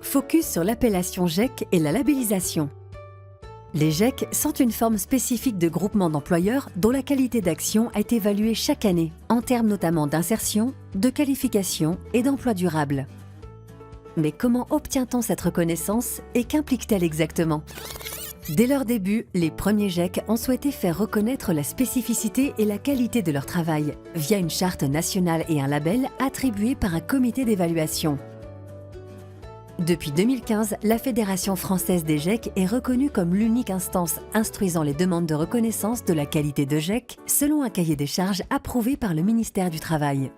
Focus sur l'appellation GEC et la labellisation. Les GEC sont une forme spécifique de groupement d'employeurs dont la qualité d'action est évaluée chaque année, en termes notamment d'insertion, de qualification et d'emploi durable. Mais comment obtient-on cette reconnaissance et qu'implique-t-elle exactement ? Dès leur début, les premiers GEC ont souhaité faire reconnaître la spécificité et la qualité de leur travail via une charte nationale et un label attribué par un comité d'évaluation. Depuis 2015, la Fédération française des GEC est reconnue comme l'unique instance instruisant les demandes de reconnaissance de la qualité de GEC selon un cahier des charges approuvé par le ministère du Travail.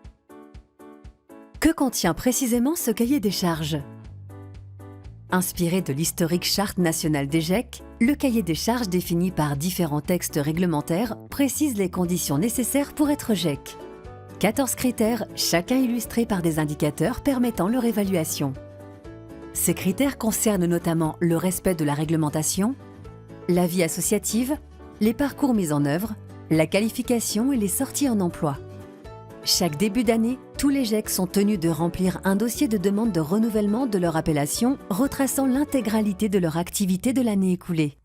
Que contient précisément ce cahier des charges ? Inspiré de l'historique Charte nationale des GEC, le cahier des charges défini par différents textes réglementaires précise les conditions nécessaires pour être GEC. 14 critères, chacun illustré par des indicateurs permettant leur évaluation. Ces critères concernent notamment le respect de la réglementation, la vie associative, les parcours mis en œuvre, la qualification et les sorties en emploi. Chaque début d'année, tous les GEC sont tenus de remplir un dossier de demande de renouvellement de leur appellation retraçant l'intégralité de leur activité de l'année écoulée.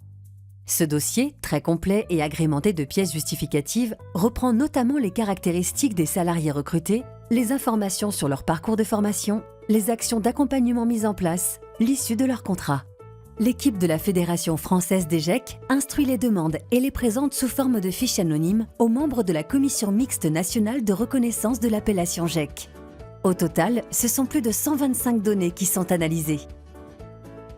Ce dossier, très complet et agrémenté de pièces justificatives, reprend notamment les caractéristiques des salariés recrutés, les informations sur leur parcours de formation, les actions d'accompagnement mises en place, l'issue de leur contrat. L'équipe de la Fédération française des GEC instruit les demandes et les présente sous forme de fiches anonymes aux membres de la Commission mixte nationale de reconnaissance de l'appellation GEC. Au total, ce sont plus de 125 données qui sont analysées.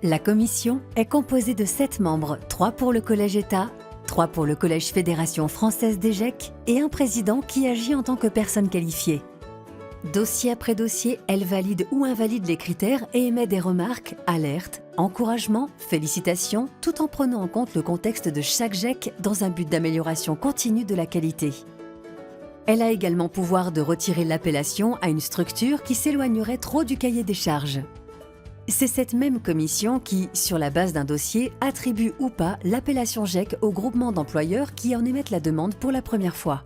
La commission est composée de 7 membres, 3 pour le Collège État, 3 pour le Collège Fédération française des GEC et un président qui agit en tant que personne qualifiée. Dossier après dossier, elle valide ou invalide les critères et émet des remarques, alertes, encouragements, félicitations, tout en prenant en compte le contexte de chaque GEC dans un but d'amélioration continue de la qualité. Elle a également pouvoir de retirer l'appellation à une structure qui s'éloignerait trop du cahier des charges. C'est cette même commission qui, sur la base d'un dossier, attribue ou pas l'appellation GEC au groupement d'employeurs qui en émettent la demande pour la première fois.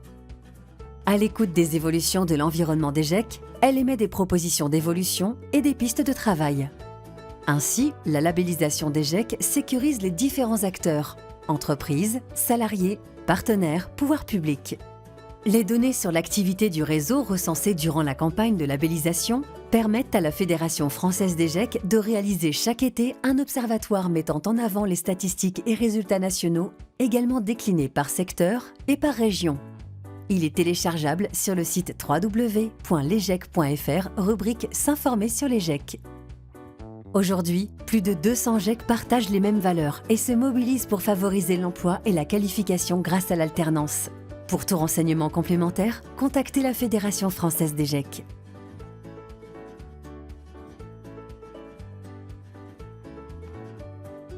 À l'écoute des évolutions de l'environnement des GEC, elle émet des propositions d'évolution et des pistes de travail. Ainsi, la labellisation des GEC sécurise les différents acteurs, entreprises, salariés, partenaires, pouvoirs publics. Les données sur l'activité du réseau recensées durant la campagne de labellisation permettent à la Fédération française des GEC de réaliser chaque été un observatoire mettant en avant les statistiques et résultats nationaux, également déclinés par secteur et par région. Il est téléchargeable sur le site www.lesgec.fr, rubrique « S'informer sur les GEC ». Aujourd'hui, plus de 200 GEC partagent les mêmes valeurs et se mobilisent pour favoriser l'emploi et la qualification grâce à l'alternance. Pour tout renseignement complémentaire, contactez la Fédération française des GEC.